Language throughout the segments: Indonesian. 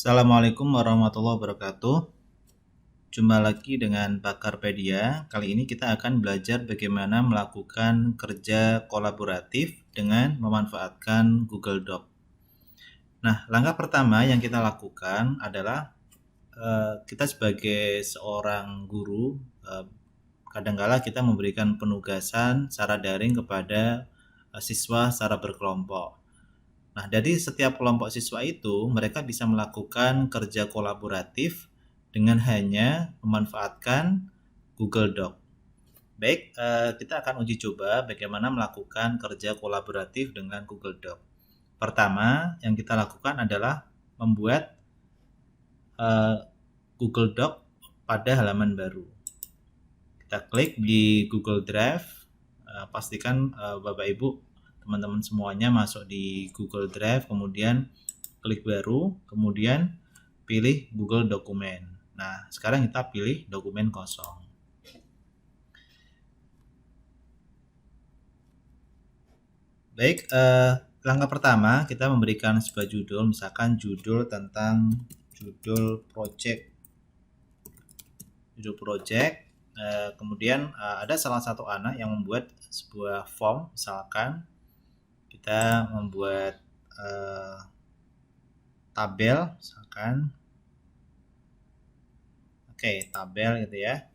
Assalamualaikum warahmatullahi wabarakatuh. Jumpa lagi dengan Bakarpedia. Kali ini kita akan belajar bagaimana melakukan kerja kolaboratif dengan memanfaatkan Google Doc. Nah, langkah pertama yang kita lakukan adalah kita sebagai seorang guru, kadangkala kita memberikan penugasan secara daring kepada siswa secara berkelompok. Nah, dari setiap kelompok siswa itu, mereka bisa melakukan kerja kolaboratif dengan hanya memanfaatkan Google Doc. Baik, kita akan uji coba bagaimana melakukan kerja kolaboratif dengan Google Doc. Pertama, yang kita lakukan adalah membuat Google Doc pada halaman baru. Kita klik di Google Drive, pastikan Bapak Ibu teman-teman semuanya masuk di Google Drive, kemudian klik baru, kemudian pilih Google Dokumen. Nah, sekarang kita pilih dokumen kosong. Baik, langkah pertama kita memberikan sebuah judul, misalkan judul tentang judul project. Kemudian ada salah satu anak yang membuat sebuah form, misalkan kita membuat tabel, misalkan tabel gitu ya.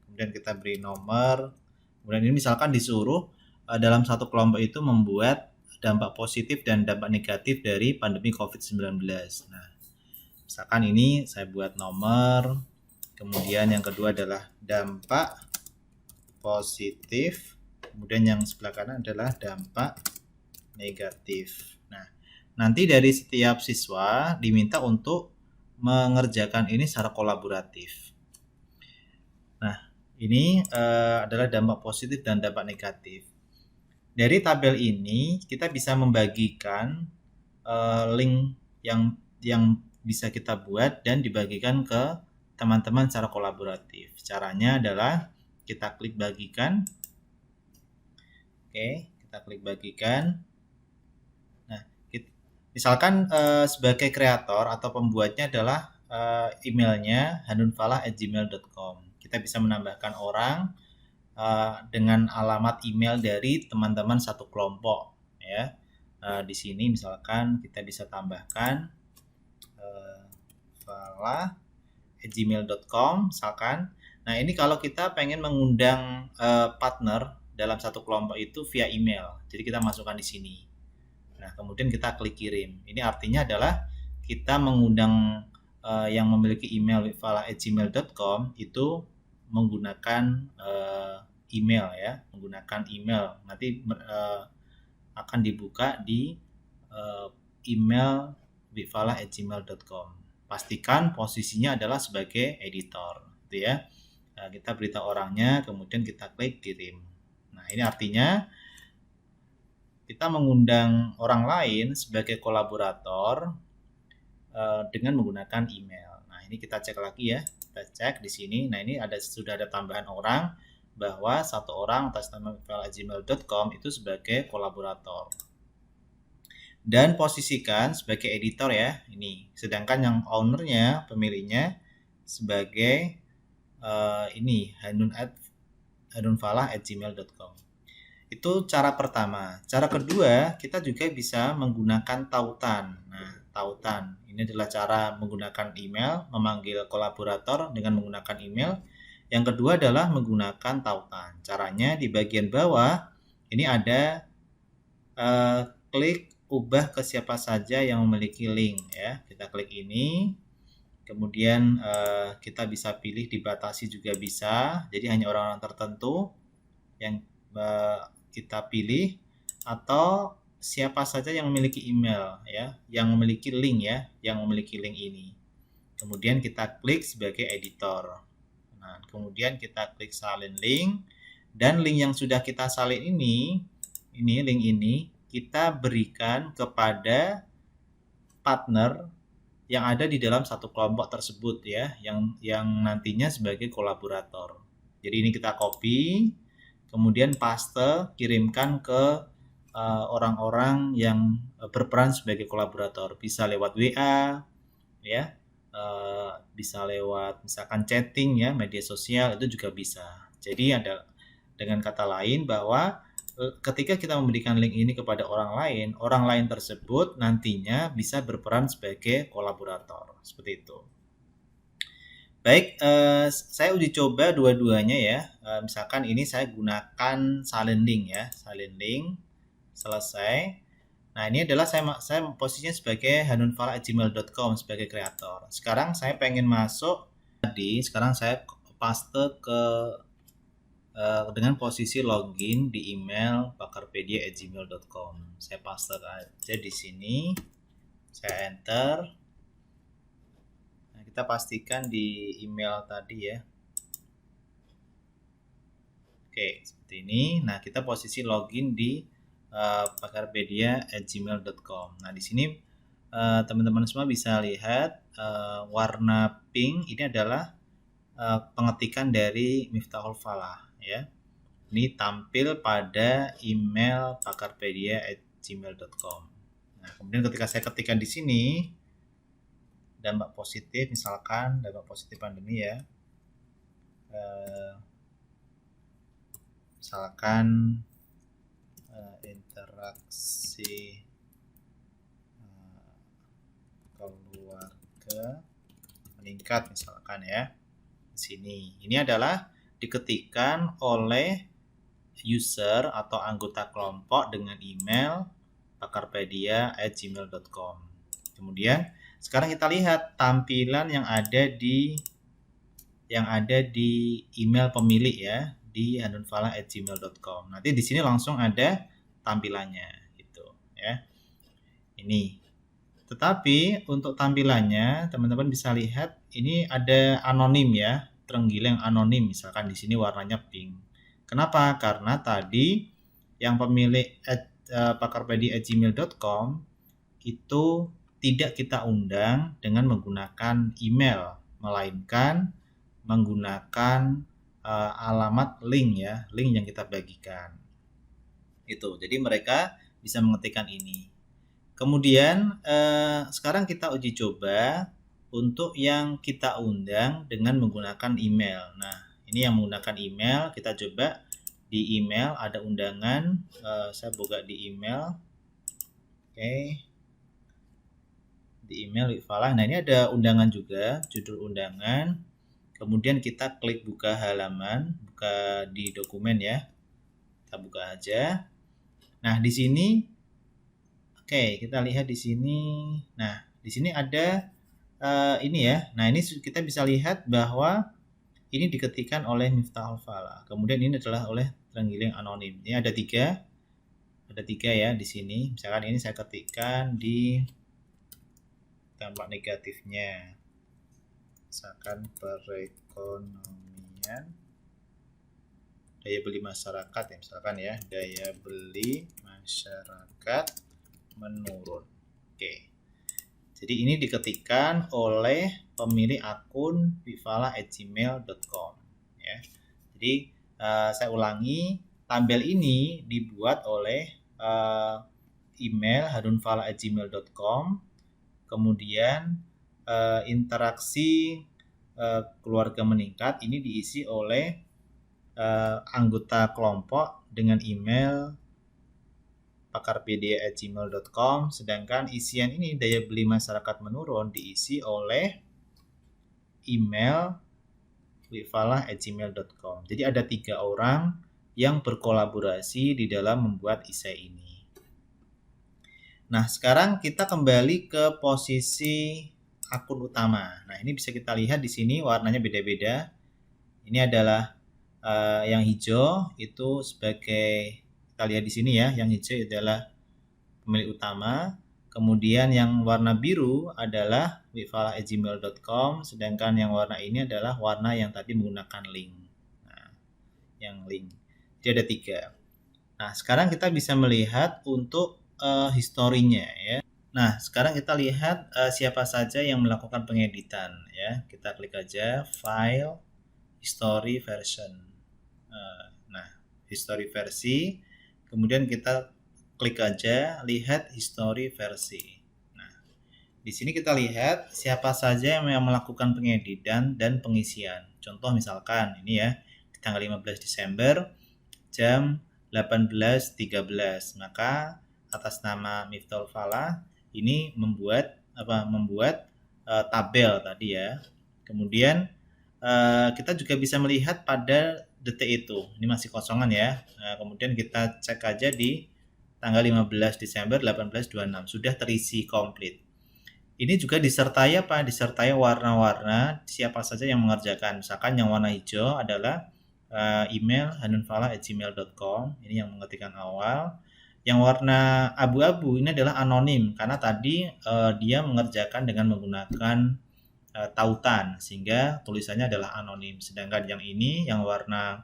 Kemudian kita beri nomor, kemudian ini misalkan disuruh dalam satu kelompok itu membuat dampak positif dan dampak negatif dari pandemi COVID-19. Nah, misalkan ini saya buat nomor, kemudian yang kedua adalah dampak positif, kemudian yang sebelah kanan adalah dampak negatif. Nah, nanti dari setiap siswa diminta untuk mengerjakan ini secara kolaboratif. Nah, ini adalah dampak positif dan dampak negatif. Dari tabel ini kita bisa membagikan link yang bisa kita buat dan dibagikan ke teman-teman secara kolaboratif. Caranya adalah kita klik bagikan. Kita klik bagikan. Nah, misalkan sebagai kreator atau pembuatnya adalah emailnya hanunfalah@gmail.com. Kita bisa menambahkan orang dengan alamat email dari teman-teman satu kelompok ya. Di sini misalkan kita bisa tambahkan falah@gmail.com misalkan. Nah, ini kalau kita pengen mengundang partner dalam satu kelompok itu via email. Jadi kita masukkan di sini. Nah, kemudian kita klik kirim. Ini artinya adalah kita mengundang yang memiliki email falah@gmail.com itu menggunakan email ya, menggunakan email. Nanti akan dibuka di email falah@gmail.com. Pastikan posisinya adalah sebagai editor, gitu ya. Nah, kita beritahu orangnya, kemudian kita klik kirim. Nah, ini artinya kita mengundang orang lain sebagai kolaborator dengan menggunakan email. Nah, ini kita cek lagi ya. Kita cek di sini. Nah, ini sudah ada tambahan orang bahwa satu orang atas nama falah@gmail.com itu sebagai kolaborator. Dan posisikan sebagai editor ya, ini. Sedangkan yang ownernya, pemiliknya sebagai ini hanunfalah@gmail.com. Itu cara pertama. Cara kedua, kita juga bisa menggunakan tautan. Nah, tautan ini adalah cara menggunakan email, memanggil kolaborator dengan menggunakan email. Yang kedua adalah menggunakan tautan. Caranya di bagian bawah ini ada klik ubah ke siapa saja yang memiliki link ya. Kita klik ini. Kemudian kita bisa pilih dibatasi juga bisa. Jadi hanya orang-orang tertentu yang kita pilih, atau siapa saja yang memiliki email ya, yang memiliki link ya, yang memiliki link ini. Kemudian kita klik sebagai editor. Nah, kemudian kita klik salin link, dan link yang sudah kita salin ini link ini kita berikan kepada partner yang ada di dalam satu kelompok tersebut ya, yang nantinya sebagai kolaborator. Jadi ini kita copy, kemudian paste, kirimkan ke orang-orang yang berperan sebagai kolaborator. Bisa lewat WA, ya. Bisa lewat misalkan chatting ya, media sosial itu juga bisa. Jadi ada dengan kata lain bahwa ketika kita memberikan link ini kepada orang lain tersebut nantinya bisa berperan sebagai kolaborator. Seperti itu. Baik, saya uji coba dua-duanya ya. Misalkan ini saya gunakan silent link ya, silent link selesai. Nah, ini adalah saya posisinya sebagai hanunfala@gmail.com sebagai kreator. Sekarang saya pengen masuk sekarang saya paste ke dengan posisi login di email pakarpedia@gmail.com. Saya paste aja di sini. Saya enter. Nah, kita pastikan di email tadi ya. Oke, seperti ini. Nah, kita posisi login di pakarpedia@gmail.com. Nah, di sini teman-teman semua bisa lihat warna pink ini adalah pengetikan dari Miftahul Falah ya. Ini tampil pada email pakarpedia@gmail.com. Nah, kemudian ketika saya ketikkan di sini dampak positif, misalkan dampak positif pandemi ya, misalkan interaksi keluarga meningkat misalkan ya. Sini. Ini adalah diketikkan oleh user atau anggota kelompok dengan email pakarpedia@gmail.com. Kemudian sekarang kita lihat tampilan yang ada di email pemilik ya di hanunfala@gmail.com. Nanti di sini langsung ada tampilannya gitu ya. Ini. Tetapi untuk tampilannya teman-teman bisa lihat ini ada anonim ya, terenggiling anonim misalkan di sini warnanya pink. Kenapa? Karena tadi yang pemilik pakarpedia@gmail.com itu tidak kita undang dengan menggunakan email, melainkan menggunakan alamat link ya, link yang kita bagikan. Itu. Jadi mereka bisa mengetikkan ini. Kemudian sekarang kita uji coba untuk yang kita undang dengan menggunakan email. Nah, ini yang menggunakan email, kita coba di email ada undangan. Saya buka di email. Oke. Di email Falah. Nah, ini ada undangan juga, judul undangan. Kemudian kita klik buka halaman, buka di dokumen ya. Kita buka aja. Nah, di sini oke, kita lihat di sini. Nah, di sini ada ini ya. Nah, ini kita bisa lihat bahwa ini diketikkan oleh Miftahul Falah. Kemudian ini adalah oleh terenggiling anonim. Ini ada tiga ya di sini. Misalkan ini saya ketikkan di dampak negatifnya. Misalkan perekonomian, daya beli masyarakat ya, misalkan ya, daya beli masyarakat menurun. Oke. Jadi ini diketikkan oleh pemilik akun vifala@gmail.com ya. Jadi saya ulangi, tabel ini dibuat oleh email harunfala@gmail.com. Kemudian interaksi keluarga meningkat ini diisi oleh anggota kelompok dengan email pakarpedia@gmail.com, sedangkan isian ini daya beli masyarakat menurun diisi oleh email wifalah@gmail.com. Jadi ada 3 orang yang berkolaborasi di dalam membuat isai ini. Nah, sekarang kita kembali ke posisi akun utama. Nah, ini bisa kita lihat di sini warnanya beda-beda. Ini adalah yang hijau itu sebagai, kita lihat di sini ya, yang hijau adalah pemilik utama. Kemudian yang warna biru adalah wifalah@gmail.com, sedangkan yang warna ini adalah warna yang tadi menggunakan link. Nah, yang link. Jadi ada 3. Nah, sekarang kita bisa melihat untuk historinya ya. Nah, sekarang kita lihat siapa saja yang melakukan pengeditan ya. Kita klik aja file history version. Nah, history versi, kemudian kita klik aja lihat history versi. Nah, Di sini kita lihat siapa saja yang melakukan pengeditan dan pengisian. Contoh misalkan ini ya, di tanggal 15 Desember jam 18.13. Maka atas nama Miftahul Falah ini membuat tabel tadi ya. Kemudian kita juga bisa melihat pada detik itu. Ini masih kosongan ya. Nah, kemudian kita cek aja di tanggal 15 Desember 18.26 sudah terisi komplit. Ini juga disertai apa? Disertai warna-warna siapa saja yang mengerjakan. Misalkan yang warna hijau adalah email hanunfalah@gmail.com. Ini yang mengetikkan awal. Yang warna abu-abu ini adalah anonim karena tadi dia mengerjakan dengan menggunakan tautan sehingga tulisannya adalah anonim. Sedangkan yang ini yang warna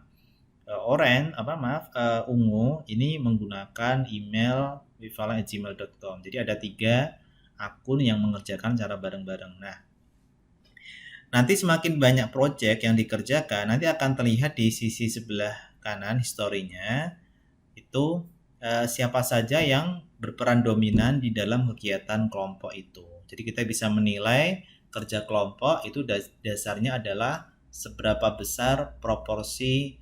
ungu ini menggunakan email wifala@gmail.com. Jadi ada 3 akun yang mengerjakan cara bareng-bareng. Nah, nanti semakin banyak project yang dikerjakan, nanti akan terlihat di sisi sebelah kanan historinya itu siapa saja yang berperan dominan di dalam kegiatan kelompok itu. Jadi kita bisa menilai kerja kelompok itu dasarnya adalah seberapa besar proporsi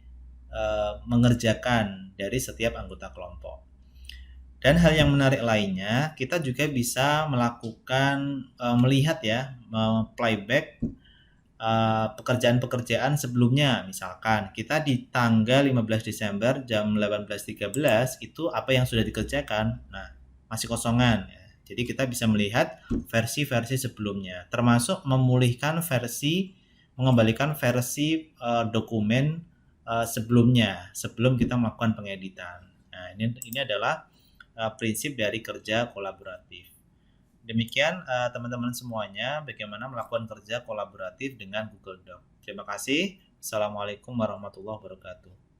mengerjakan dari setiap anggota kelompok. Dan hal yang menarik lainnya, kita juga bisa melakukan melihat ya, playback pekerjaan-pekerjaan sebelumnya. Misalkan kita di tanggal 15 Desember jam 18.13 itu apa yang sudah dikerjakan. Nah, masih kosongan ya. Jadi kita bisa melihat versi-versi sebelumnya, termasuk mengembalikan versi dokumen sebelumnya sebelum kita melakukan pengeditan. Nah, ini adalah prinsip dari kerja kolaboratif. Demikian teman-teman semuanya bagaimana melakukan kerja kolaboratif dengan Google Doc. Terima kasih. Assalamualaikum warahmatullahi wabarakatuh.